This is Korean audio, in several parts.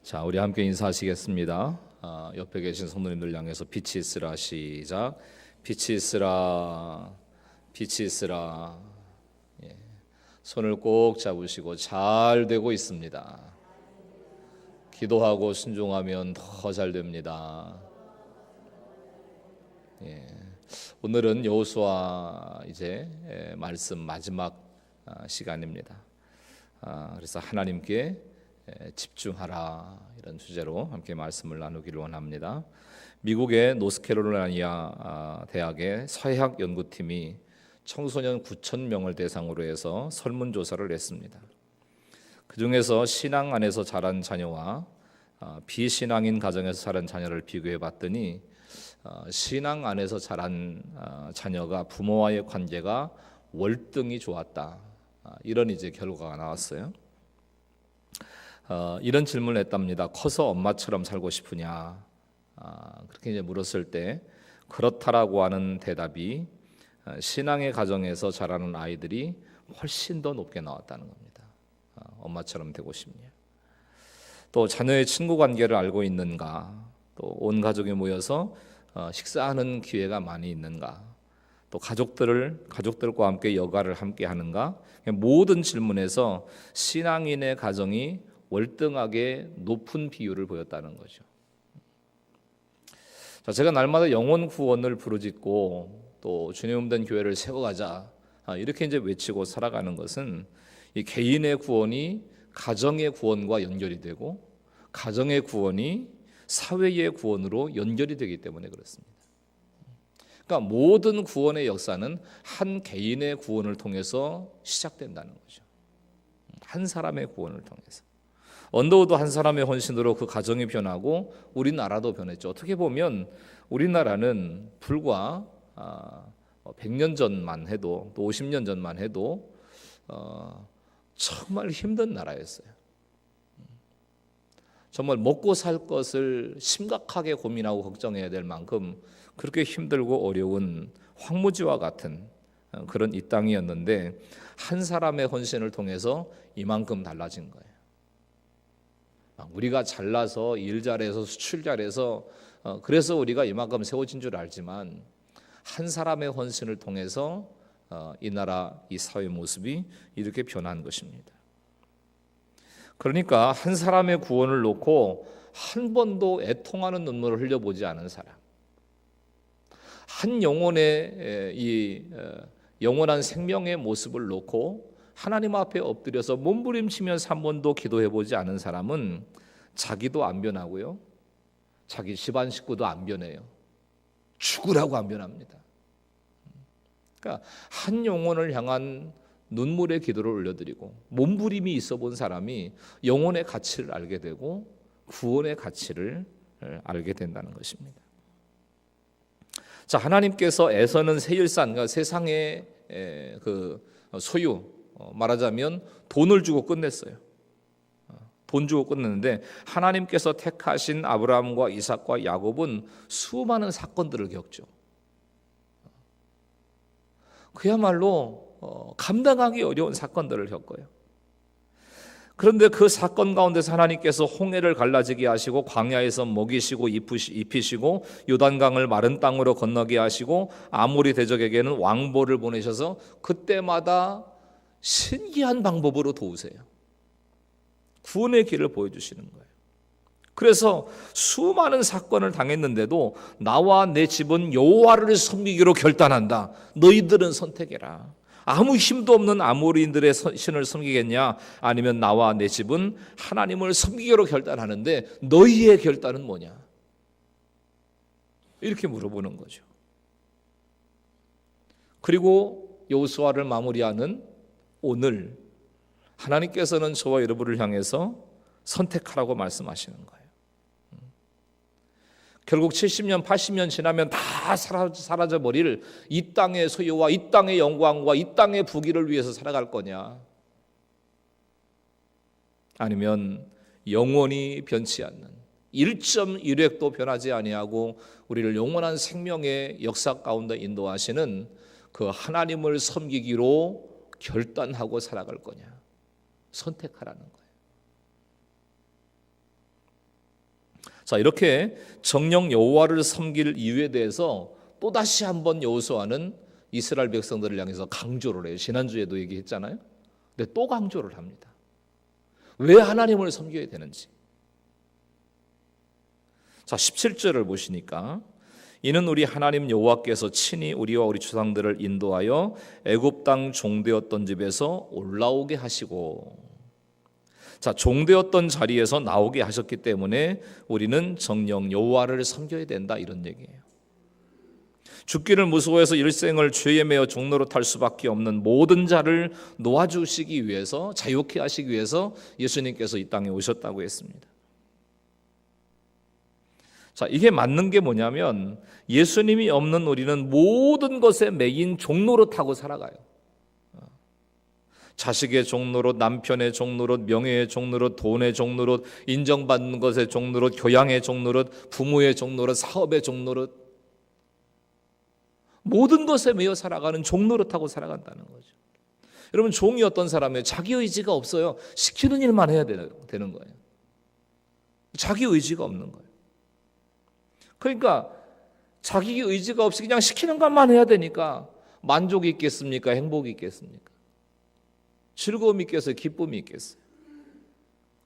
자, 우리 함께 인사하시겠습니다. 옆에 계신 성도님들 향해서 빛이 있으라. 시작. 빛이 있으라. 빛이 있으라. 예. 손을 꼭 잡으시고 잘 되고 있습니다. 기도하고 순종하면 더 잘 됩니다. 예. 오늘은 여호수아 이제 말씀 마지막 시간입니다. 그래서 하나님께 집중하라, 이런 주제로 함께 말씀을 나누기를 원합니다. 미국의 노스캐롤라이나 대학의 서해학 연구팀이 청소년 9,000명을 대상으로 해서 설문조사를 했습니다. 그 중에서 신앙 안에서 자란 자녀와 비신앙인 가정에서 자란 자녀를 비교해 봤더니 신앙 안에서 자란 자녀가 부모와의 관계가 월등히 좋았다, 이런 이제 결과가 나왔어요. 이런 질문을 했답니다. 커서 엄마처럼 살고 싶으냐? 그렇게 이제 물었을 때 그렇다라고 하는 대답이 신앙의 가정에서 자라는 아이들이 훨씬 더 높게 나왔다는 겁니다. 엄마처럼 되고 싶냐? 또 자녀의 친구 관계를 알고 있는가? 또 온 가족이 모여서 식사하는 기회가 많이 있는가? 또 가족들과 함께 여가를 함께 하는가? 모든 질문에서 신앙인의 가정이 월등하게 높은 비율을 보였다는 거죠. 자, 제가 날마다 영혼 구원을 부르짖고 또 주님 된 교회를 세워가자, 이렇게 이제 외치고 살아가는 것은 이 개인의 구원이 가정의 구원과 연결이 되고 가정의 구원이 사회의 구원으로 연결이 되기 때문에 그렇습니다. 그러니까 모든 구원의 역사는 한 개인의 구원을 통해서 시작된다는 거죠. 한 사람의 구원을 통해서. 언더우드 한 사람의 헌신으로 그 가정이 변하고 우리나라도 변했죠. 어떻게 보면 우리나라는 불과 100년 전만 해도, 또 50년 전만 해도 정말 힘든 나라였어요. 정말 먹고 살 것을 심각하게 고민하고 걱정해야 될 만큼 그렇게 힘들고 어려운 황무지와 같은 그런 이 땅이었는데, 한 사람의 헌신을 통해서 이만큼 달라진 거예요. 우리가 잘나서 일 잘해서 수출 잘해서 그래서 우리가 이만큼 세워진 줄 알지만, 한 사람의 헌신을 통해서 이 나라, 이 사회 모습이 이렇게 변한 것입니다. 그러니까 한 사람의 구원을 놓고 한 번도 애통하는 눈물을 흘려보지 않은 사람, 한 영혼의 이 영원한 생명의 모습을 놓고 하나님 앞에 엎드려서 몸부림치면서 한 번도 기도해보지 않은 사람은 자기도 안 변하고요, 자기 집안 식구도 안 변해요. 죽으라고 안 변합니다. 그러니까 한 영혼을 향한 눈물의 기도를 올려드리고 몸부림이 있어 본 사람이 영혼의 가치를 알게 되고 구원의 가치를 알게 된다는 것입니다. 자, 하나님께서 애서는 세일산, 그러니까 세상의 그 소유, 말하자면 돈을 주고 끝냈어요. 돈 주고 끝냈는데, 하나님께서 택하신 아브라함과 이삭과 야곱은 수많은 사건들을 겪죠. 그야말로 감당하기 어려운 사건들을 겪어요. 그런데 그 사건 가운데서 하나님께서 홍해를 갈라지게 하시고 광야에서 먹이시고 입히시고 요단강을 마른 땅으로 건너게 하시고 아모리 대적에게는 왕보를 보내셔서 그때마다 신기한 방법으로 도우세요. 구원의 길을 보여주시는 거예요. 그래서 수많은 사건을 당했는데도 나와 내 집은 여호와를 섬기기로 결단한다. 너희들은 선택해라. 아무 힘도 없는 아모리인들의 신을 섬기겠냐, 아니면 나와 내 집은 하나님을 섬기기로 결단하는데 너희의 결단은 뭐냐, 이렇게 물어보는 거죠. 그리고 여호수아를 마무리하는 오늘, 하나님께서는 저와 여러분을 향해서 선택하라고 말씀하시는 거예요. 결국 70년, 80년 지나면 다 사라져버릴 이 땅의 소유와 이 땅의 영광과 이 땅의 부귀를 위해서 살아갈 거냐, 아니면 영원히 변치 않는 1.1획도 변하지 아니하고 우리를 영원한 생명의 역사 가운데 인도하시는 그 하나님을 섬기기로 결단하고 살아갈 거냐, 선택하라는 거예요. 자, 이렇게 정령 여호와를 섬길 이유에 대해서 또다시 한번 여호수아는 이스라엘 백성들을 향해서 강조를 해요. 지난주에도 얘기했잖아요. 근데 또 강조를 합니다. 왜 하나님을 섬겨야 되는지. 자, 17절을 보시니까 이는 우리 하나님 여호와께서 친히 우리와 우리 조상들을 인도하여 애굽 땅 종되었던 집에서 올라오게 하시고, 자, 종되었던 자리에서 나오게 하셨기 때문에 우리는 정령 여호와를 섬겨야 된다, 이런 얘기예요. 죽기를 무서워해서 일생을 죄에 매여 종로로 탈 수밖에 없는 모든 자를 놓아주시기 위해서, 자유케 하시기 위해서 예수님께서 이 땅에 오셨다고 했습니다. 자, 이게 맞는 게 뭐냐면 예수님이 없는 우리는 모든 것에 매인 종노릇하고 살아가요. 자식의 종노릇, 남편의 종노릇, 명예의 종노릇, 돈의 종노릇, 인정받는 것의 종노릇, 교양의 종노릇, 부모의 종노릇, 사업의 종노릇, 모든 것에 매여 살아가는 종노릇하고 살아간다는 거죠. 여러분, 종이 어떤 사람이에요? 자기 의지가 없어요. 시키는 일만 해야 되는 거예요. 자기 의지가 없는 거예요. 그러니까 자기 의지가 없이 그냥 시키는 것만 해야 되니까 만족이 있겠습니까? 행복이 있겠습니까? 즐거움이 있겠어요? 기쁨이 있겠어요?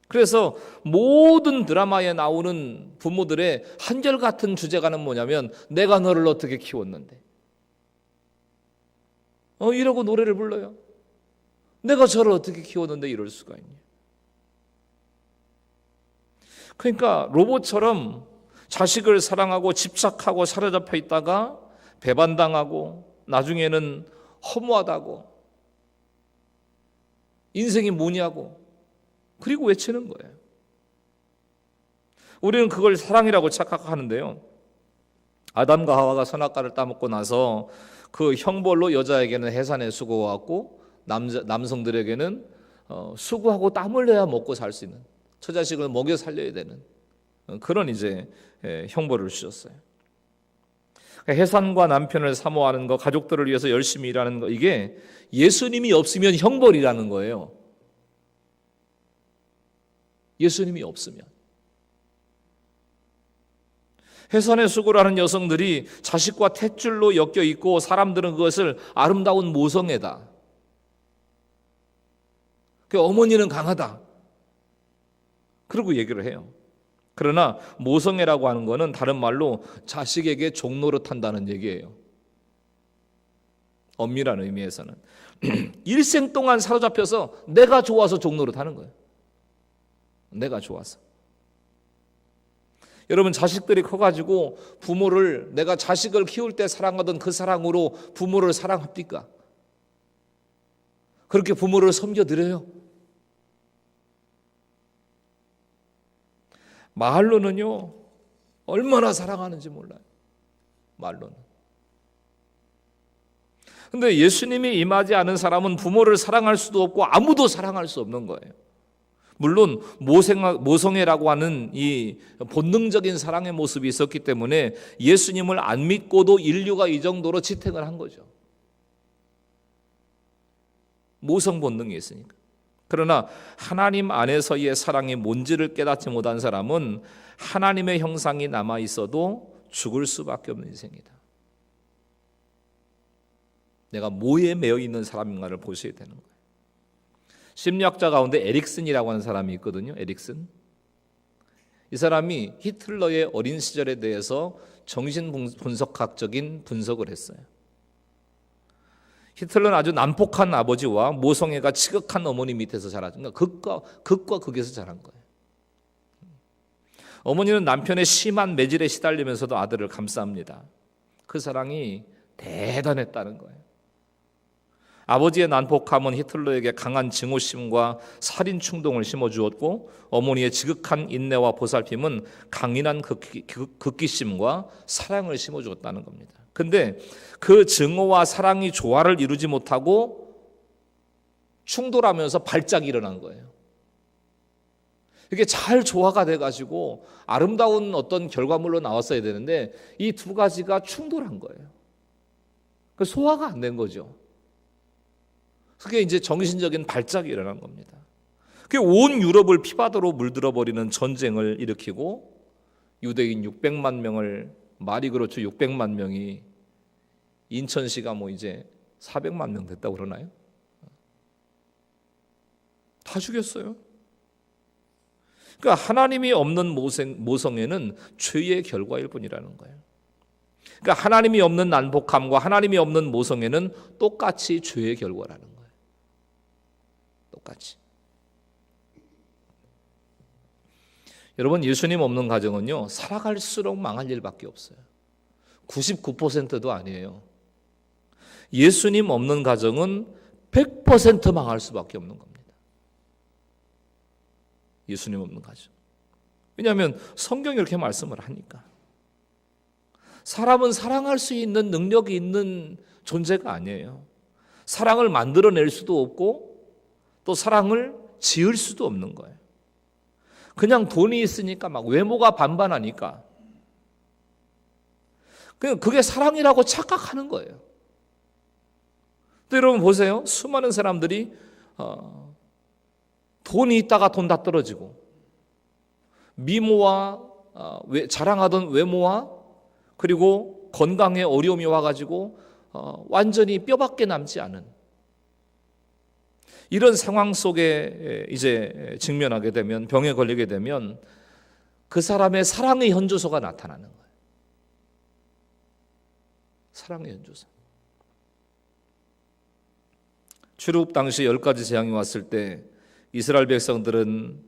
그래서 모든 드라마에 나오는 부모들의 한결같은 주제가는 뭐냐면 내가 너를 어떻게 키웠는데 이러고 노래를 불러요. 내가 저를 어떻게 키웠는데 이럴 수가 있냐. 그러니까 로봇처럼 자식을 사랑하고 집착하고 사로잡혀 있다가 배반당하고 나중에는 허무하다고, 인생이 뭐냐고, 그리고 외치는 거예요. 우리는 그걸 사랑이라고 착각하는데요. 아담과 하와가 선악과를 따먹고 나서 그 형벌로 여자에게는 해산의 수고가 왔고 남성들에게는 수고하고 땀을 내야 먹고 살 수 있는, 처자식을 먹여 살려야 되는 그런 이제 형벌을 주셨어요. 해산과 남편을 사모하는 것, 가족들을 위해서 열심히 일하는 것, 이게 예수님이 없으면 형벌이라는 거예요. 예수님이 없으면. 해산의 수고를 하는 여성들이 자식과 탯줄로 엮여 있고 사람들은 그것을 아름다운 모성애다. 그 어머니는 강하다. 그러고 얘기를 해요. 그러나 모성애라고 하는 것은 다른 말로 자식에게 종노릇한다는 얘기예요. 엄밀한 의미에서는 일생 동안 사로잡혀서 내가 좋아서 종노릇하는 거예요. 내가 좋아서. 여러분, 자식들이 커가지고 부모를, 내가 자식을 키울 때 사랑하던 그 사랑으로 부모를 사랑합니까? 그렇게 부모를 섬겨드려요? 말로는요, 얼마나 사랑하는지 몰라요. 말로는. 근데 예수님이 임하지 않은 사람은 부모를 사랑할 수도 없고 아무도 사랑할 수 없는 거예요. 물론 모성애라고 하는 이 본능적인 사랑의 모습이 있었기 때문에 예수님을 안 믿고도 인류가 이 정도로 지탱을 한 거죠. 모성 본능이 있으니까. 그러나 하나님 안에서의 사랑이 뭔지를 깨닫지 못한 사람은 하나님의 형상이 남아 있어도 죽을 수밖에 없는 인생이다. 내가 뭐에 매여 있는 사람인가를 보셔야 되는 거예요. 심리학자 가운데 에릭슨이라고 하는 사람이 있거든요. 에릭슨. 이 사람이 히틀러의 어린 시절에 대해서 정신분석학적인 분석을 했어요. 히틀러는 아주 난폭한 아버지와 모성애가 지극한 어머니 밑에서 자라죠. 그러니까 극과 극에서 자란 거예요. 어머니는 남편의 심한 매질에 시달리면서도 아들을 감쌉니다. 그 사랑이 대단했다는 거예요. 아버지의 난폭함은 히틀러에게 강한 증오심과 살인 충동을 심어주었고, 어머니의 지극한 인내와 보살핌은 강인한 극기심과 사랑을 심어주었다는 겁니다. 근데 그 증오와 사랑이 조화를 이루지 못하고 충돌하면서 발작이 일어난 거예요. 이게 잘 조화가 돼가지고 아름다운 어떤 결과물로 나왔어야 되는데 이 두 가지가 충돌한 거예요. 그 소화가 안 된 거죠. 그게 이제 정신적인 발작이 일어난 겁니다. 그게 온 유럽을 피바다로 물들어 버리는 전쟁을 일으키고 유대인 600만 명을, 말이 그렇죠, 600만 명이 인천시가 뭐 이제 400만 명 됐다고 그러나요? 다 죽였어요. 그러니까 하나님이 없는 모성애는 죄의 결과일 뿐이라는 거예요. 그러니까 하나님이 없는 난폭함과 하나님이 없는 모성애는 똑같이 죄의 결과라는 거예요. 똑같이. 여러분, 예수님 없는 가정은요, 살아갈수록 망할 일밖에 없어요. 99%도 아니에요. 예수님 없는 가정은 100% 망할 수밖에 없는 겁니다. 예수님 없는 가정. 왜냐하면 성경이 이렇게 말씀을 하니까. 사람은 사랑할 수 있는 능력이 있는 존재가 아니에요. 사랑을 만들어낼 수도 없고 또 사랑을 지을 수도 없는 거예요. 그냥 돈이 있으니까 막 외모가 반반하니까 그게 사랑이라고 착각하는 거예요. 또 여러분 보세요. 수많은 사람들이 돈이 있다가 돈 다 떨어지고 미모와 자랑하던 외모와 그리고 건강에 어려움이 와가지고 완전히 뼈밖에 남지 않은 이런 상황 속에 이제 직면하게 되면, 병에 걸리게 되면 그 사람의 사랑의 현주소가 나타나는 거예요. 사랑의 현주소. 출애굽 당시 10가지 재앙이 왔을 때 이스라엘 백성들은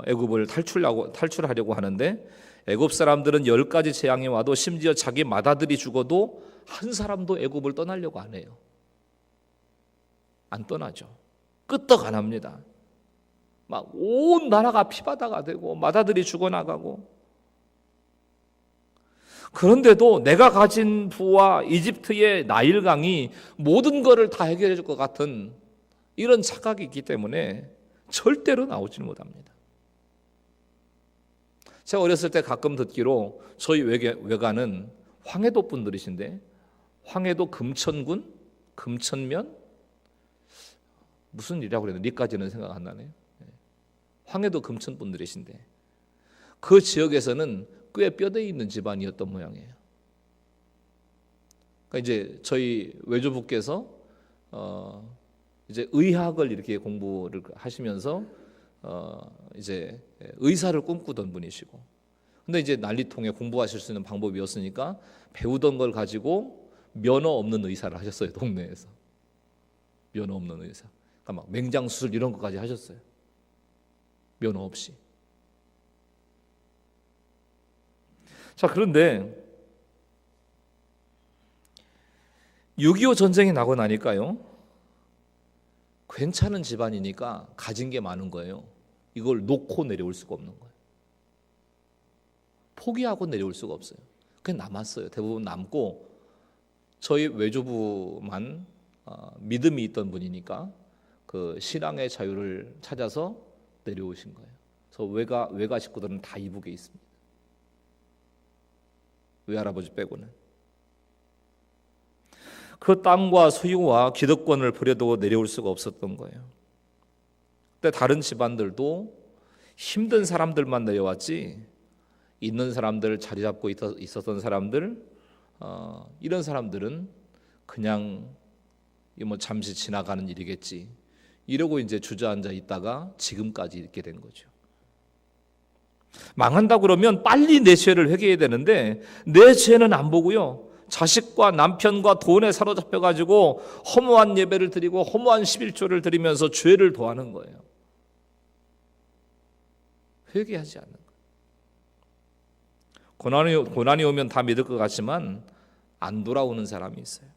애굽을 탈출하려고 하는데 애굽 사람들은 10가지 재앙이 와도 심지어 자기 맏아들이 죽어도 한 사람도 애굽을 떠나려고 안 해요. 안 떠나죠. 끄떡 안 합니다. 막 온 나라가 피바다가 되고 맏아들이 죽어나가고, 그런데도 내가 가진 부와 이집트의 나일강이 모든 것을 다 해결해 줄 것 같은 이런 착각이 있기 때문에 절대로 나오지는 못합니다. 제가 어렸을 때 가끔 듣기로 저희 외가는 황해도 분들이신데, 황해도 금천군 금천면 무슨 일이라고 그랬는데 리까지는 생각 안 나네요. 황해도 금천 분들이신데 그 지역에서는 꽤 뼈대 있는 집안이었던 모양이에요. 그러니까 이제 저희 외조부께서 이제 의학을 이렇게 공부를 하시면서 이제 의사를 꿈꾸던 분이시고, 근데 이제 난리통에 공부하실 수 있는 방법이었으니까 배우던 걸 가지고 면허 없는 의사를 하셨어요. 동네에서 면허 없는 의사. 그러니까 막 맹장 수술 이런 것까지 하셨어요. 면허 없이. 자, 그런데 6.25 전쟁이 나고 나니까요, 괜찮은 집안이니까 가진 게 많은 거예요. 이걸 놓고 내려올 수가 없는 거예요. 포기하고 내려올 수가 없어요. 그냥 남았어요. 대부분 남고 저희 외조부만 믿음이 있던 분이니까 그 신앙의 자유를 찾아서 내려오신 거예요. 그래서 외가 식구들은 다 이북에 있습니다. 외할아버지 빼고는. 그 땅과 소유와 기득권을 버려두고 내려올 수가 없었던 거예요. 근데 다른 집안들도 힘든 사람들만 내려왔지, 있는 사람들, 자리 잡고 있었던 사람들, 이런 사람들은 그냥 뭐 잠시 지나가는 일이겠지 이러고 이제 주저앉아 있다가 지금까지 있게 된 거죠. 망한다 그러면 빨리 내 죄를 회개해야 되는데 내 죄는 안 보고요, 자식과 남편과 돈에 사로잡혀 가지고 허무한 예배를 드리고 허무한 11조를 드리면서 죄를 더하는 거예요. 회개하지 않는 거예요. 고난이 오면 다 믿을 것 같지만 안 돌아오는 사람이 있어요.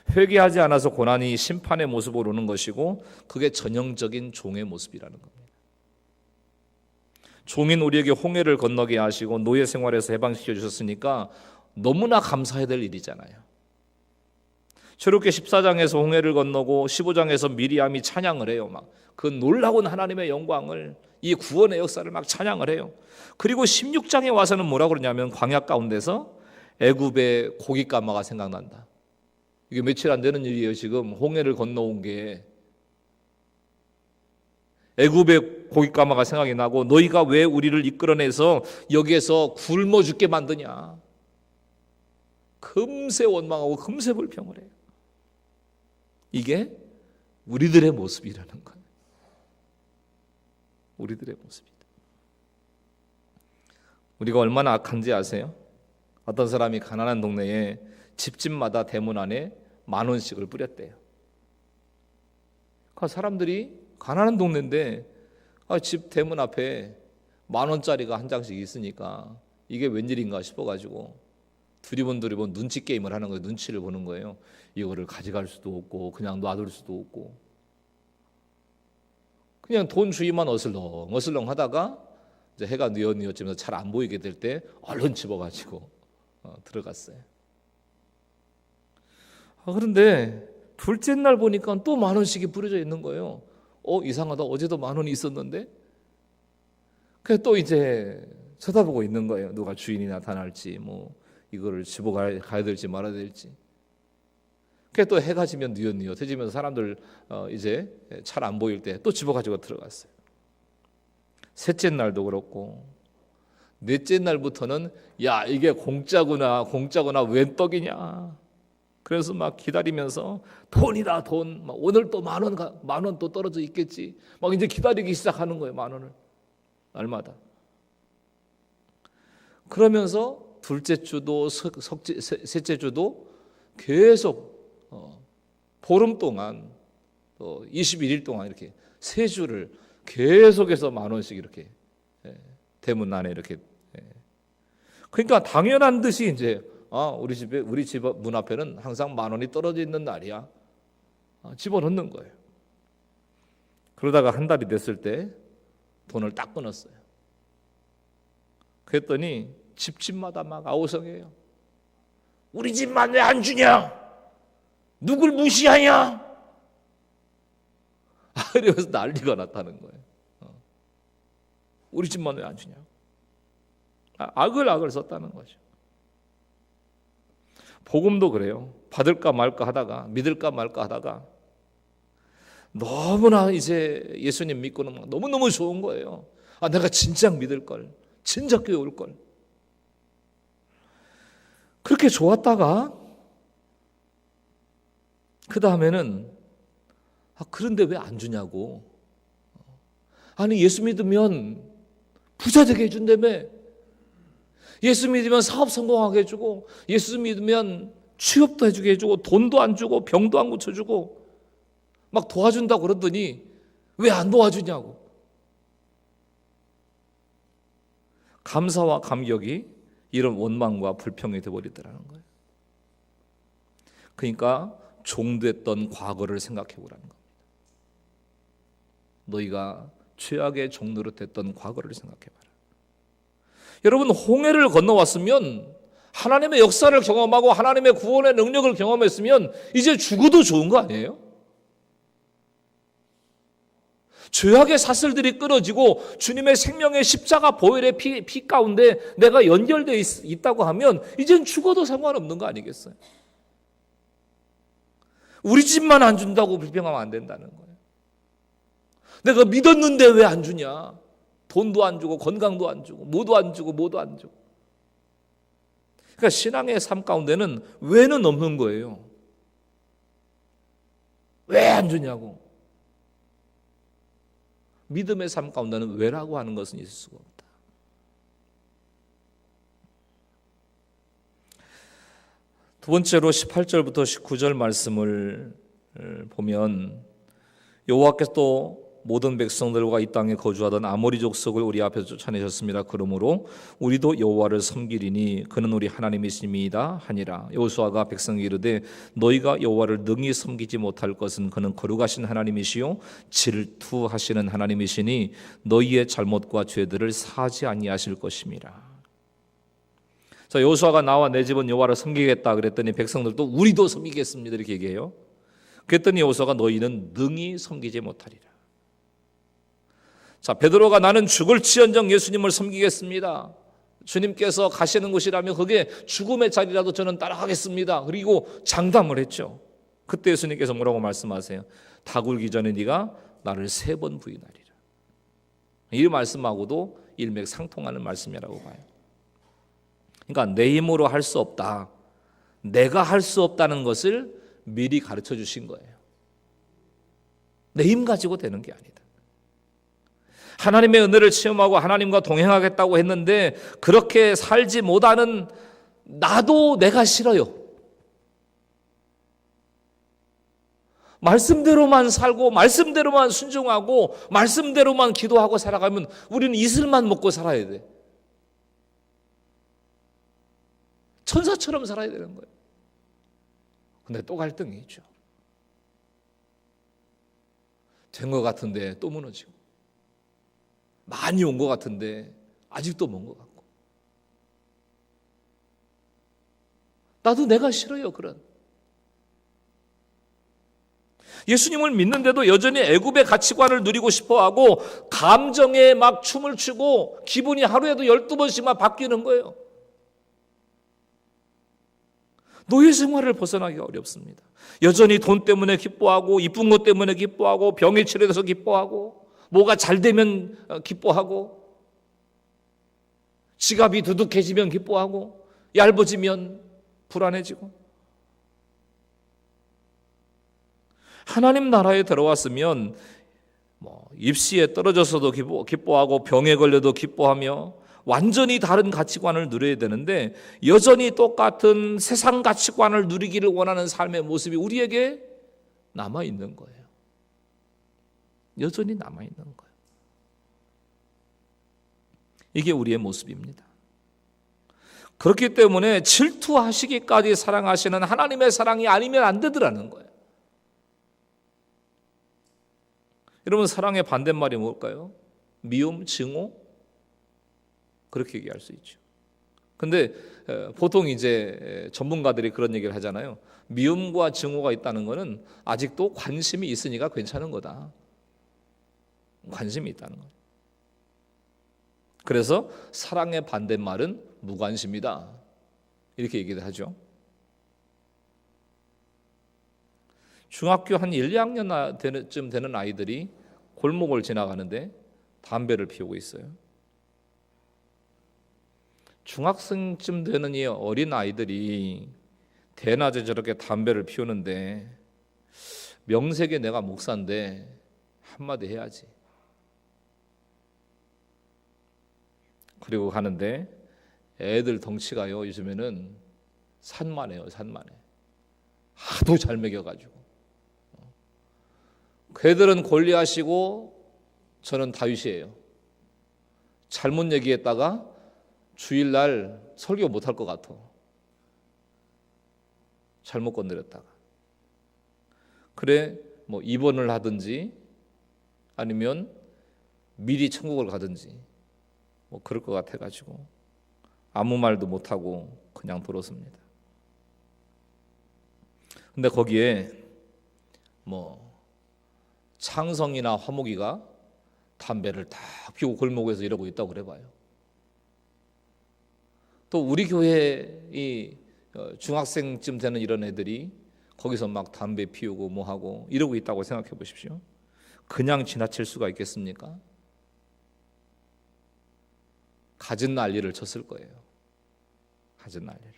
회개하지 않아서 고난이 심판의 모습으로 오는 것이고, 그게 전형적인 종의 모습이라는 겁니다. 종인 우리에게 홍해를 건너게 하시고 노예 생활에서 해방시켜 주셨으니까 너무나 감사해야 될 일이잖아요. 출애굽기 14장에서 홍해를 건너고 15장에서 미리암이 찬양을 해요. 막 그 놀라운 하나님의 영광을, 이 구원의 역사를 막 찬양을 해요. 그리고 16장에 와서는 뭐라고 그러냐면 광야 가운데서 애굽의 고깃가마가 생각난다. 이게 며칠 안 되는 일이에요. 지금 홍해를 건너온 게 애굽의 고깃가마가 생각이 나고 너희가 왜 우리를 이끌어내서 여기에서 굶어 죽게 만드냐. 금세 원망하고 금세 불평을 해요. 이게 우리들의 모습이라는 거예요. 우리들의 모습이다. 우리가 얼마나 악한지 아세요? 어떤 사람이 가난한 동네에 집집마다 대문 안에 10,000원씩을 뿌렸대요. 그 사람들이 가난한 동네인데 집 대문 앞에 10,000원짜리가 한 장씩 있으니까 이게 웬일인가 싶어가지고 두리번 눈치 게임을 하는 거예요. 눈치를 보는 거예요. 이거를 가져갈 수도 없고 그냥 놔둘 수도 없고 그냥 돈 주위만 어슬렁 하다가 이제 해가 뉘어지면서 잘 안 보이게 될 때 얼른 집어가지고 들어갔어요. 그런데 둘째 날 보니까 또 10,000원씩이 뿌려져 있는 거예요. 이상하다. 어제도 10,000원이 있었는데. 그래서 또 이제 쳐다보고 있는 거예요. 누가 주인이 나타날지, 뭐 이거를 집어가야 될지 말아야 될지. 그래서 또 해가 지면 뉘어지면서 사람들 이제 잘 안 보일 때 또 집어가지고 들어갔어요. 셋째 날도 그렇고 넷째 날부터는 야 이게 공짜구나 웬 떡이냐. 그래서 막 기다리면서 돈이다 돈. 막 오늘 또 10,000원 또 떨어져 있겠지. 막 이제 기다리기 시작하는 거예요. 10,000원을 날마다. 그러면서 둘째 주도 셋째 주도 계속 보름 동안 또 21일 동안 이렇게 세 주를 계속해서 10,000원씩 이렇게 대문 안에 이렇게. 그러니까 당연한 듯이 이제 우리 집 문 앞에는 항상 10,000원이 떨어져 있는 날이야. 집어넣는 거예요. 그러다가 한 달이 됐을 때 돈을 딱 끊었어요. 그랬더니 집집마다 막 아우성해요. 우리 집만 왜 안 주냐? 누굴 무시하냐? 이러면서 난리가 났다는 거예요. 우리 집만 왜 안 주냐? 악을 썼다는 거죠. 복음도 그래요. 받을까 말까 하다가 믿을까 말까 하다가 너무나 이제 예수님 믿고는 너무너무 좋은 거예요. 내가 진작 믿을 걸, 진작 교회 올 걸. 그렇게 좋았다가 그 다음에는 그런데 왜 안 주냐고. 아니 예수 믿으면 부자 되게 해준다며. 예수 믿으면 사업 성공하게 해주고 예수 믿으면 취업도 해주게 해주고 돈도 안 주고 병도 안 고쳐주고 막 도와준다고 그러더니 왜 안 도와주냐고. 감사와 감격이 이런 원망과 불평이 되어버리더라는 거예요. 그러니까 종됐던 과거를 생각해 보라는 겁니다. 너희가 죄악의 종로로 됐던 과거를 생각해 봐라. 여러분 홍해를 건너왔으면 하나님의 역사를 경험하고 하나님의 구원의 능력을 경험했으면 이제 죽어도 좋은 거 아니에요? 죄악의 사슬들이 끊어지고 주님의 생명의 십자가 보혈의 피 가운데 내가 연결되어 있다고 하면 이젠 죽어도 상관없는 거 아니겠어요? 우리 집만 안 준다고 불평하면 안 된다는 거예요. 내가 믿었는데 왜 안 주냐? 돈도 안 주고 건강도 안 주고 뭐도 안 주고 그러니까 신앙의 삶 가운데는 왜는 없는 거예요. 왜 안 주냐고. 믿음의 삶 가운데는 왜라고 하는 것은 있을 수가 없다. 두 번째로 18절부터 19절 말씀을 보면 여호와께서 또 모든 백성들과 이 땅에 거주하던 아모리 족속을 우리 앞에서 쫓아내셨습니다. 그러므로 우리도 여호와를 섬기리니 그는 우리 하나님이심이다 하니라. 여호수아가 백성에게 이르되 너희가 여호와를 능히 섬기지 못할 것은 그는 거룩하신 하나님이시요 질투하시는 하나님이시니 너희의 잘못과 죄들을 사지 아니하실 것임이라. 자, 여호수아가 나와 내 집은 여호와를 섬기겠다 그랬더니 백성들도 우리도 섬기겠습니다 이렇게 얘기해요. 그랬더니 여호수아가 너희는 능히 섬기지 못하리라. 자, 베드로가 나는 죽을지언정 예수님을 섬기겠습니다. 주님께서 가시는 곳이라면 그게 죽음의 자리라도 저는 따라가겠습니다. 그리고 장담을 했죠. 그때 예수님께서 뭐라고 말씀하세요? 다 굴기 전에 네가 나를 3번 부인하리라. 이 말씀하고도 일맥상통하는 말씀이라고 봐요. 그러니까 내 힘으로 할 수 없다, 내가 할 수 없다는 것을 미리 가르쳐 주신 거예요. 내 힘 가지고 되는 게 아니다. 하나님의 은혜를 체험하고 하나님과 동행하겠다고 했는데 그렇게 살지 못하는 나도 내가 싫어요. 말씀대로만 살고 말씀대로만 순종하고 말씀대로만 기도하고 살아가면 우리는 이슬만 먹고 살아야 돼. 천사처럼 살아야 되는 거예요. 근데 또 갈등이 있죠. 된 것 같은데 또 무너지고, 많이 온 것 같은데 아직도 먼 것 같고. 나도 내가 싫어요, 그런. 예수님을 믿는데도 여전히 애굽의 가치관을 누리고 싶어하고 감정에 막 춤을 추고 기분이 하루에도 12번씩 막 바뀌는 거예요. 노예 생활을 벗어나기가 어렵습니다. 여전히 돈 때문에 기뻐하고 이쁜 것 때문에 기뻐하고 병이 치료돼서 기뻐하고 뭐가 잘 되면 기뻐하고 지갑이 두둑해지면 기뻐하고 얇아지면 불안해지고. 하나님 나라에 들어왔으면 입시에 떨어져서도 기뻐하고 병에 걸려도 기뻐하며 완전히 다른 가치관을 누려야 되는데 여전히 똑같은 세상 가치관을 누리기를 원하는 삶의 모습이 우리에게 남아있는 거예요. 여전히 남아있는 거예요. 이게 우리의 모습입니다. 그렇기 때문에 질투하시기까지 사랑하시는 하나님의 사랑이 아니면 안 되더라는 거예요. 여러분, 사랑의 반대말이 뭘까요? 미움, 증오? 그렇게 얘기할 수 있죠. 근데 보통 이제 전문가들이 그런 얘기를 하잖아요. 미움과 증오가 있다는 것은 아직도 관심이 있으니까 괜찮은 거다. 관심이 있다는 거예요. 그래서 사랑의 반대말은 무관심이다, 이렇게 얘기를 하죠. 중학교 한 1, 2학년쯤 되는 아이들이 골목을 지나가는데 담배를 피우고 있어요. 중학생쯤 되는 이 어린 아이들이 대낮에 저렇게 담배를 피우는데 명색에 내가 목사인데 한마디 해야지. 그리고 가는데 애들 덩치가요, 요즘에는 산만해요, 산만해. 하도 잘 먹여가지고. 걔들은 골리앗이고 저는 다윗이에요. 잘못 얘기했다가 주일날 설교 못할 것 같아. 잘못 건드렸다가. 그래, 뭐 입원을 하든지 아니면 미리 천국을 가든지 뭐 그럴 것 같아가지고 아무 말도 못하고 그냥 들었습니다. 근데 거기에 뭐 창성이나 화목이가 담배를 딱 피우고 골목에서 이러고 있다고 그래봐요. 또 우리 교회 이 중학생쯤 되는 이런 애들이 거기서 막 담배 피우고 뭐하고 이러고 있다고 생각해 보십시오. 그냥 지나칠 수가 있겠습니까? 갖은 난리를 쳤을 거예요. 갖은 난리를.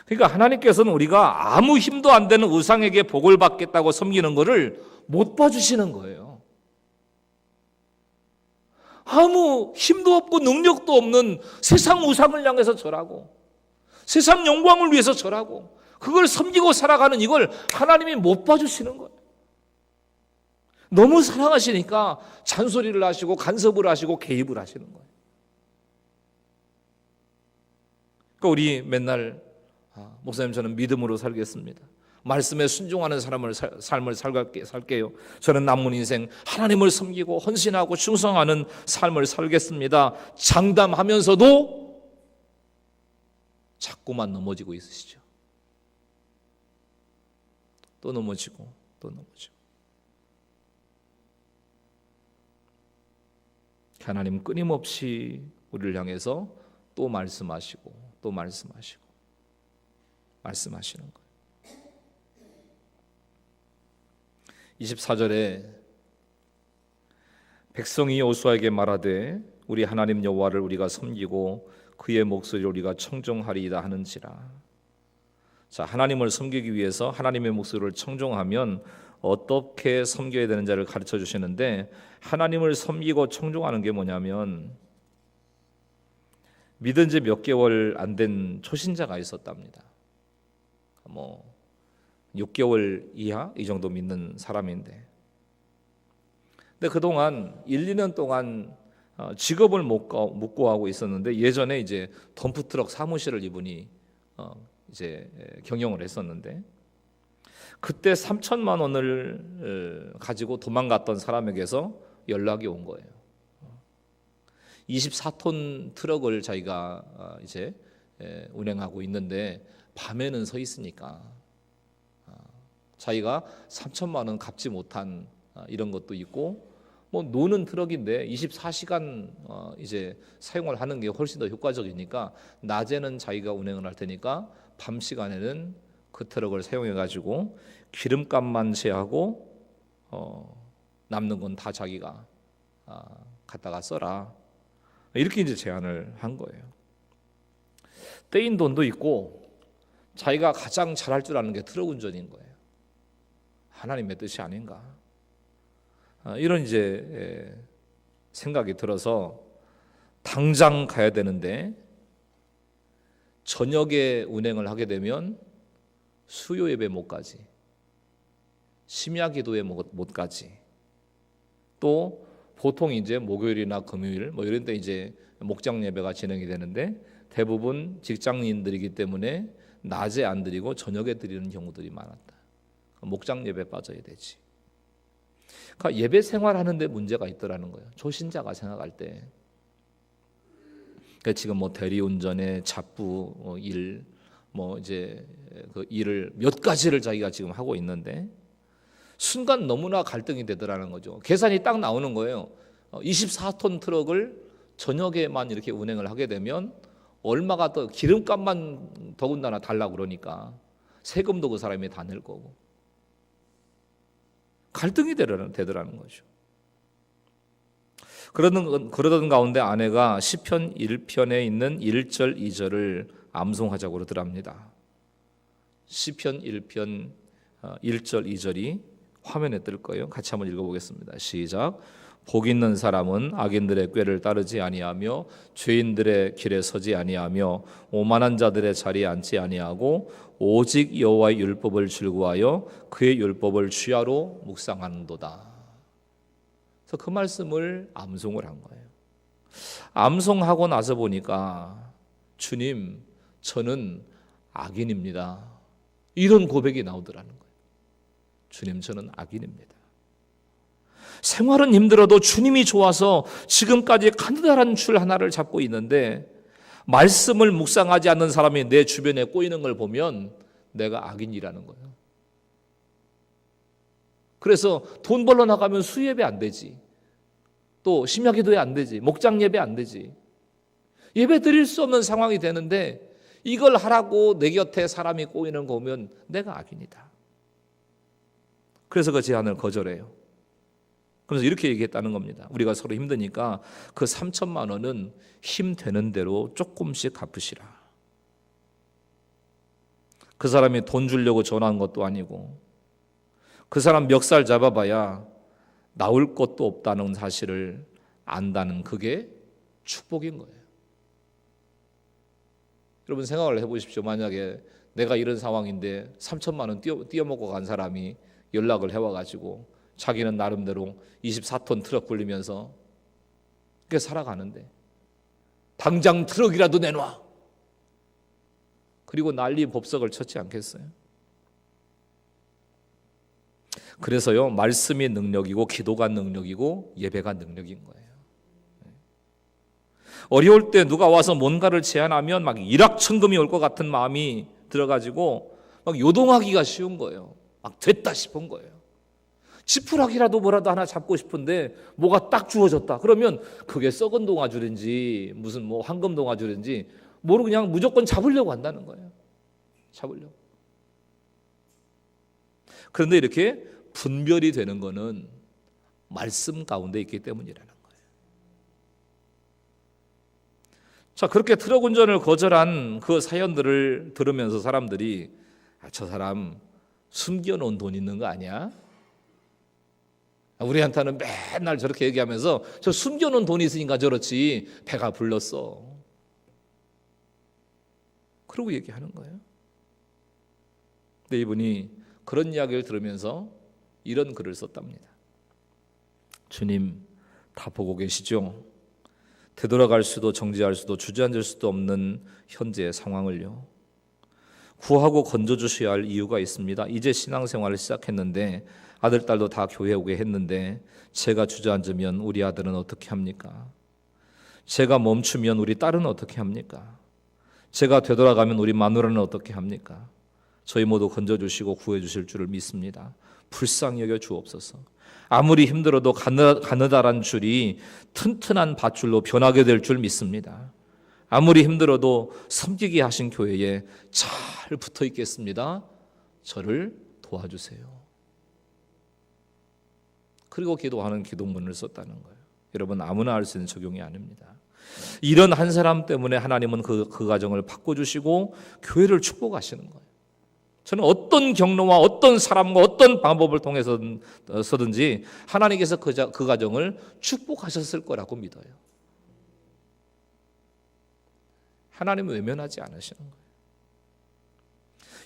그러니까 하나님께서는 우리가 아무 힘도 안 되는 우상에게 복을 받겠다고 섬기는 것을 못 봐주시는 거예요. 아무 힘도 없고 능력도 없는 세상 우상을 향해서 절하고 세상 영광을 위해서 절하고 그걸 섬기고 살아가는 이걸 하나님이 못 봐주시는 거예요. 너무 사랑하시니까 잔소리를 하시고 간섭을 하시고 개입을 하시는 거예요. 그러니까 우리 맨날 목사님, 저는 믿음으로 살겠습니다. 말씀에 순종하는 삶을 살게요. 저는 남은 인생 하나님을 섬기고 헌신하고 충성하는 삶을 살겠습니다. 장담하면서도 자꾸만 넘어지고 있으시죠. 또 넘어지고 또 넘어지고. 하나님 끊임없이 우리를 향해서 또 말씀하시고 또 말씀하시고 말씀하시는 거예요. 24절에 백성이 여호수아에게 말하되 우리 하나님 여호와를 우리가 섬기고 그의 목소리를 우리가 청종하리이다 하는지라. 자, 하나님을 섬기기 위해서 하나님의 목소리를 청종하면 어떻게 섬겨야 되는지를 가르쳐 주시는데, 하나님을 섬기고 청종하는 게 뭐냐면, 믿은 지 몇 개월 안 된 초신자가 있었답니다. 6개월 이하 이 정도 믿는 사람인데, 근데 그동안 1, 2년 동안 직업을 못 구하고 있었는데, 예전에 이제 덤프트럭 사무실을 이분이 이제 경영을 했었는데, 그때 3천만 원을 가지고 도망갔던 사람에게서 연락이 온 거예요. 24톤 트럭을 자기가 이제 운행하고 있는데 밤에는 서 있으니까 자기가 3천만 원 갚지 못한 이런 것도 있고, 뭐 노는 트럭인데 24시간 이제 사용을 하는 게 훨씬 더 효과적이니까 낮에는 자기가 운행을 할 테니까 밤 시간에는 그 트럭을 사용해 가지고 기름값만 제하고 남는 건 다 자기가 갖다가 써라, 이렇게 이제 제안을 한 거예요. 떼인 돈도 있고 자기가 가장 잘할 줄 아는 게 트럭 운전인 거예요. 하나님의 뜻이 아닌가, 이런 이제 생각이 들어서 당장 가야 되는데, 저녁에 운행을 하게 되면 수요 예배 못 가지, 심야 기도에 못 가지, 또 보통 이제 목요일이나 금요일 뭐 이런 때 이제 목장 예배가 진행이 되는데, 대부분 직장인들이기 때문에 낮에 안 드리고 저녁에 드리는 경우들이 많았다. 목장 예배 빠져야 되지. 그러니까 예배 생활하는데 문제가 있더라는 거예요. 초신자가 생각할 때. 그러니까 지금 뭐 대리운전에 잡부 일, 뭐 이제 그 일을 몇 가지를 자기가 지금 하고 있는데, 순간 너무나 갈등이 되더라는 거죠. 계산이 딱 나오는 거예요. 24톤 트럭을 저녁에만 이렇게 운행을 하게 되면 얼마가 더, 기름값만 더군다나 달라고 그러니까 세금도 그 사람이 다 낼 거고, 갈등이 되더라는 거죠. 그러던 가운데 아내가 시편 1편에 있는 1절 2절을 암송하자고 그러더랍니다. 시편 1편 1절 2절이 화면에 뜰 거예요. 같이 한번 읽어보겠습니다. 시작. 복 있는 사람은 악인들의 꾀를 따르지 아니하며 죄인들의 길에 서지 아니하며 오만한 자들의 자리에 앉지 아니하고 오직 여호와의 율법을 즐거워하여 그의 율법을 주야로 묵상하는도다. 그래서 그 말씀을 암송을 한 거예요. 암송하고 나서 보니까, 주님, 저는 악인입니다, 이런 고백이 나오더라는 거예요. 주님, 저는 악인입니다. 생활은 힘들어도 주님이 좋아서 지금까지 간단한 줄 하나를 잡고 있는데, 말씀을 묵상하지 않는 사람이 내 주변에 꼬이는 걸 보면 내가 악인이라는 거예요. 그래서 돈 벌러 나가면 수예배 안 되지, 또 심야 기도에 안 되지, 목장 예배 안 되지, 예배 드릴 수 없는 상황이 되는데, 이걸 하라고 내 곁에 사람이 꼬이는 거 보면 내가 악인이다. 그래서 그 제안을 거절해요. 그래서 이렇게 얘기했다는 겁니다. 우리가 서로 힘드니까 그 3천만 원은 힘 되는 대로 조금씩 갚으시라. 그 사람이 돈 주려고 전화한 것도 아니고, 그 사람 멱살 잡아봐야 나올 것도 없다는 사실을 안다는, 그게 축복인 거예요. 여러분 생각을 해보십시오. 만약에 내가 이런 상황인데 3천만 원 띄어먹고 간 사람이 연락을 해와가지고 자기는 나름대로 24톤 트럭 굴리면서 그렇게 살아가는데, 당장 트럭이라도 내놔, 그리고 난리 법석을 쳤지 않겠어요? 그래서요, 말씀이 능력이고 기도가 능력이고 예배가 능력인 거예요. 어려울 때 누가 와서 뭔가를 제안하면 막 일확천금이 올 것 같은 마음이 들어가지고 막 요동하기가 쉬운 거예요. 막 됐다 싶은 거예요. 지푸라기라도 뭐라도 하나 잡고 싶은데 뭐가 딱 주어졌다 그러면 그게 썩은 동아줄인지 무슨 뭐 황금 동아줄인지 모르고 그냥 무조건 잡으려고 한다는 거예요. 잡으려고. 그런데 이렇게 분별이 되는 거는 말씀 가운데 있기 때문이라는 거예요. 자, 그렇게 트럭 운전을 거절한 그 사연들을 들으면서 사람들이 저 사람 숨겨놓은 돈 있는 거 아니야? 우리한테는 맨날 저렇게 얘기하면서 저 숨겨놓은 돈이 있으니까 저렇지 배가 불렀어. 그러고 얘기하는 거예요. 근데 이분이 그런 이야기를 들으면서 이런 글을 썼답니다. 주님, 다 보고 계시죠? 되돌아갈 수도 정지할 수도 주저앉을 수도 없는 현재의 상황을요. 구하고 건져주셔야 할 이유가 있습니다. 이제 신앙생활을 시작했는데 아들, 딸도 다 교회 오게 했는데 제가 주저앉으면 우리 아들은 어떻게 합니까? 제가 멈추면 우리 딸은 어떻게 합니까? 제가 되돌아가면 우리 마누라는 어떻게 합니까? 저희 모두 건져주시고 구해주실 줄을 믿습니다. 불쌍히 여겨 주옵소서. 아무리 힘들어도 가느다란 줄이 튼튼한 밧줄로 변하게 될 줄 믿습니다. 아무리 힘들어도 섬기게 하신 교회에 잘 붙어 있겠습니다. 저를 도와주세요. 그리고 기도하는 기도문을 썼다는 거예요. 여러분, 아무나 할 수 있는 적용이 아닙니다. 이런 한 사람 때문에 하나님은 그 가정을 바꿔주시고 교회를 축복하시는 거예요. 저는 어떤 경로와 어떤 사람과 어떤 방법을 통해서든지 하나님께서 그 가정을 축복하셨을 거라고 믿어요. 하나님은 외면하지 않으시는 거예요.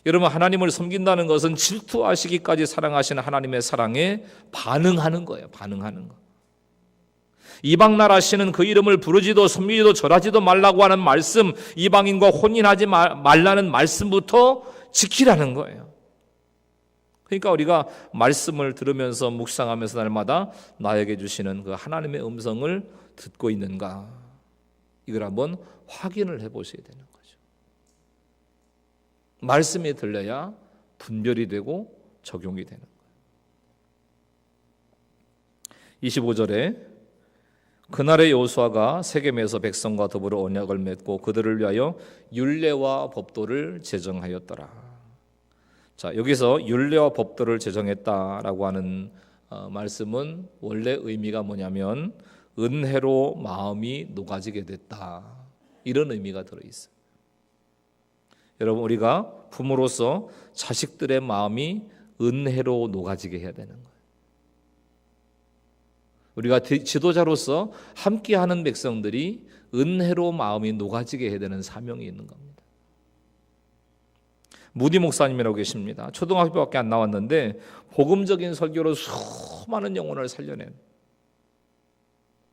여러분, 하나님을 섬긴다는 것은 질투하시기까지 사랑하시는 하나님의 사랑에 반응하는 거예요. 반응하는 거. 이방 나라시는 그 이름을 부르지도 섬기지도 절하지도 말라고 하는 말씀, 이방인과 혼인하지 말라는 말씀부터 지키라는 거예요. 그러니까 우리가 말씀을 들으면서 묵상하면서 날마다 나에게 주시는 그 하나님의 음성을 듣고 있는가, 이걸 한번 확인을 해보셔야 되는 거죠. 말씀이 들려야 분별이 되고 적용이 되는 거예요. 25절에 그날의 여호수아가 세겜에서 백성과 더불어 언약을 맺고 그들을 위하여 율례와 법도를 제정하였더라. 자, 여기서 율례와 법도를 제정했다라고 하는 말씀은 원래 의미가 뭐냐면 은혜로 마음이 녹아지게 됐다, 이런 의미가 들어있어요. 여러분, 우리가 부모로서 자식들의 마음이 은혜로 녹아지게 해야 되는 거예요. 우리가 지도자로서 함께하는 백성들이 은혜로 마음이 녹아지게 해야 되는 사명이 있는 겁니다. 무디 목사님이라고 계십니다. 초등학교밖에 안 나왔는데 복음적인 설교로 수많은 영혼을 살려낸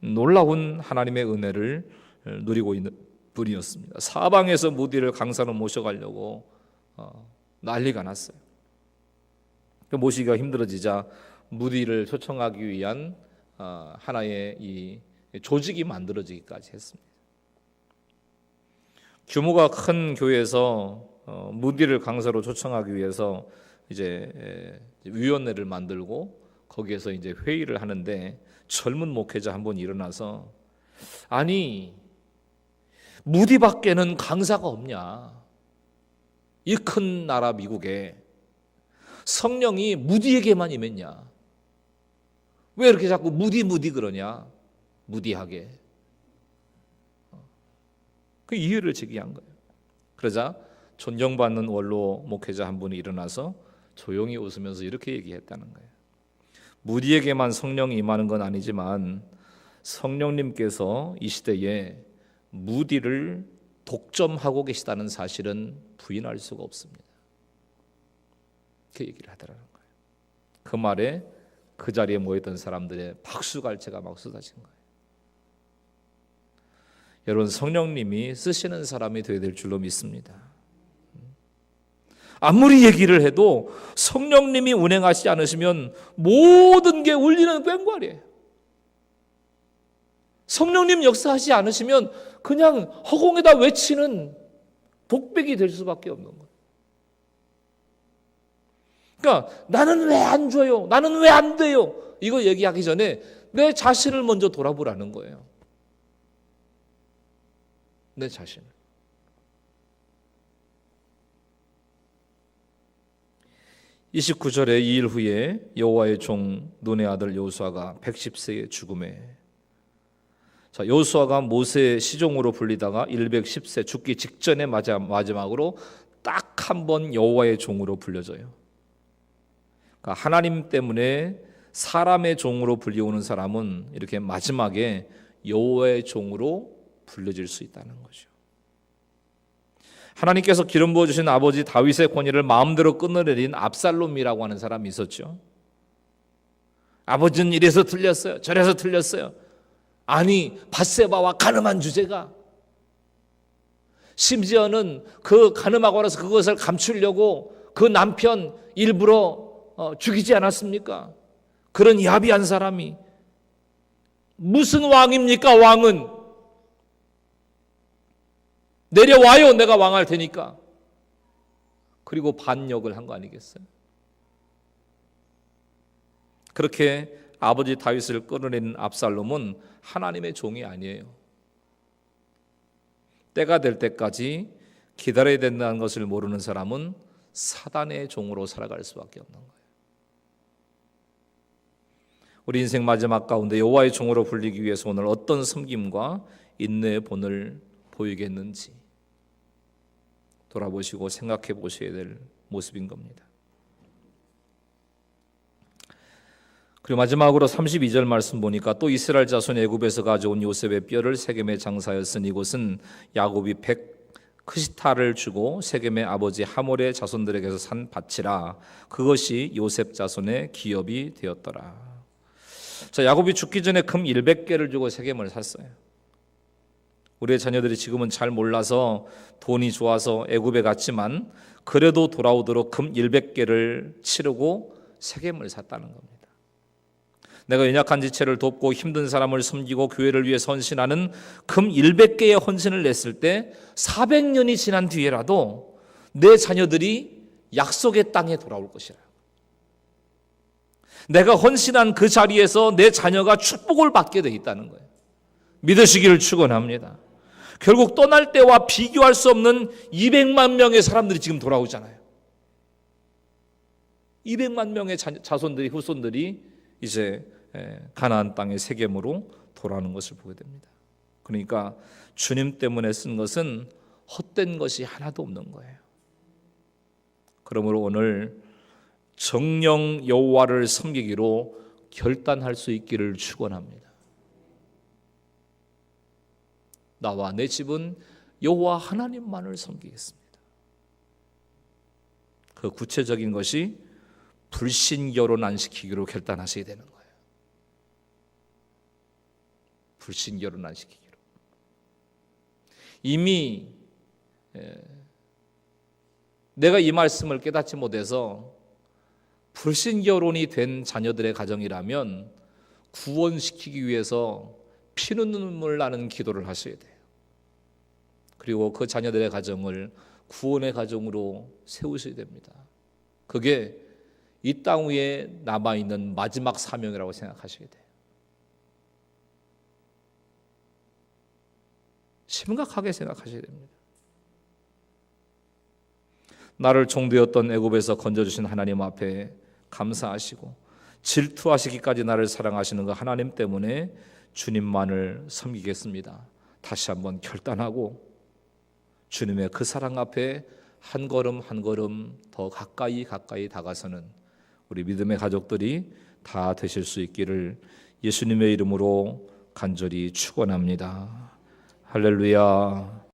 놀라운 하나님의 은혜를 누리고 있는 분이었습니다. 사방에서 무디를 강사로 모셔가려고 난리가 났어요. 모시기가 힘들어지자 무디를 초청하기 위한 하나의 이 조직이 만들어지기까지 했습니다. 규모가 큰 교회에서 무디를 강사로 초청하기 위해서 이제 위원회를 만들고 거기에서 이제 회의를 하는데 젊은 목회자 한 분 일어나서, 아니 무디밖에는 강사가 없냐? 이 큰 나라 미국에 성령이 무디에게만 임했냐? 왜 이렇게 자꾸 무디 그러냐? 무디하게. 그 이유를 제기한 거예요. 그러자 존경받는 원로 목회자 한 분이 일어나서 조용히 웃으면서 이렇게 얘기했다는 거예요. 무디에게만 성령이 임하는 건 아니지만 성령님께서 이 시대에 무디를 독점하고 계시다는 사실은 부인할 수가 없습니다. 그 얘기를 하더라는 거예요. 그 말에 그 자리에 모였던 사람들의 박수갈채가 막 쏟아진 거예요. 여러분, 성령님이 쓰시는 사람이 되어야 될 줄로 믿습니다. 아무리 얘기를 해도 성령님이 운행하시지 않으시면 모든 게 울리는 꽹과리예요. 성령님 역사하시지 않으시면 그냥 허공에다 외치는 독백이 될 수밖에 없는 거예요. 그러니까 나는 왜 안 줘요? 나는 왜 안 돼요? 이거 얘기하기 전에 내 자신을 먼저 돌아보라는 거예요. 내 자신을. 29절에 2일 후에 여호와의 종 눈의 아들 여호수아가 110세의 죽음에, 자, 여호수아가 모세의 시종으로 불리다가 110세 죽기 직전에 마지막으로 딱 한 번 여호와의 종으로 불려져요. 그러니까 하나님 때문에 사람의 종으로 불리우는 사람은 이렇게 마지막에 여호와의 종으로 불려질 수 있다는 거죠. 하나님께서 기름 부어주신 아버지 다윗의 권위를 마음대로 끊어내린 압살롬이라고 하는 사람이 있었죠. 아버지는 이래서 틀렸어요, 저래서 틀렸어요. 아니, 밧세바와 간음한 주제가, 심지어는 그 간음하고 나서 그것을 감추려고 그 남편 일부러 죽이지 않았습니까? 그런 야비한 사람이 무슨 왕입니까? 왕은 내려와요, 내가 왕할 테니까. 그리고 반역을 한 거 아니겠어요? 그렇게 아버지 다윗을 끌어내린 압살롬은 하나님의 종이 아니에요. 때가 될 때까지 기다려야 된다는 것을 모르는 사람은 사단의 종으로 살아갈 수밖에 없는 거예요. 우리 인생 마지막 가운데 여호와의 종으로 불리기 위해서 오늘 어떤 섬김과 인내의 본을 보이겠는지 돌아보시고 생각해 보셔야 될 모습인 겁니다. 그리고 마지막으로 32절 말씀 보니까 또 이스라엘 자손이 애굽에서 가져온 요셉의 뼈를 세겜에 장사하였으니 이곳은 야곱이 100크시타를 주고 세겜의 아버지 하몰의 자손들에게서 산 밭이라. 그것이 요셉 자손의 기업이 되었더라. 자, 야곱이 죽기 전에 금 100개를 주고 세겜을 샀어요. 우리의 자녀들이 지금은 잘 몰라서 돈이 좋아서 애굽에 갔지만 그래도 돌아오도록 금 100개를 치르고 세겜을 샀다는 겁니다. 내가 연약한 지체를 돕고 힘든 사람을 섬기고 교회를 위해 헌신하는 금 100개의 헌신을 냈을 때 400년이 지난 뒤에라도 내 자녀들이 약속의 땅에 돌아올 것이라. 내가 헌신한 그 자리에서 내 자녀가 축복을 받게 돼 있다는 거예요. 믿으시기를 축원합니다. 결국 떠날 때와 비교할 수 없는 200만 명의 사람들이 지금 돌아오잖아요. 200만 명의 자손들이, 후손들이 이제 가나안 땅의 세겜으로 돌아오는 것을 보게 됩니다. 그러니까 주님 때문에 쓴 것은 헛된 것이 하나도 없는 거예요. 그러므로 오늘 정령 여호와를 섬기기로 결단할 수 있기를 축원합니다. 나와 내 집은 여호와 하나님만을 섬기겠습니다. 그 구체적인 것이 불신결혼 안 시키기로 결단하셔야 되는 거예요. 불신결혼 안 시키기로. 이미 내가 이 말씀을 깨닫지 못해서 불신결혼이 된 자녀들의 가정이라면 구원시키기 위해서 피눈물 나는 기도를 하셔야 돼요. 그리고 그 자녀들의 가정을 구원의 가정으로 세우셔야 됩니다. 그게 이 땅 위에 남아있는 마지막 사명이라고 생각하셔야 돼요. 심각하게 생각하셔야 됩니다. 나를 종되었던 애굽에서 건져주신 하나님 앞에 감사하시고 질투하시기까지 나를 사랑하시는 그 하나님 때문에 주님만을 섬기겠습니다. 다시 한번 결단하고 주님의 그 사랑 앞에 한 걸음 한 걸음 더 가까이 다가서는 우리 믿음의 가족들이 다 되실 수 있기를 예수님의 이름으로 간절히 축원합니다. 할렐루야.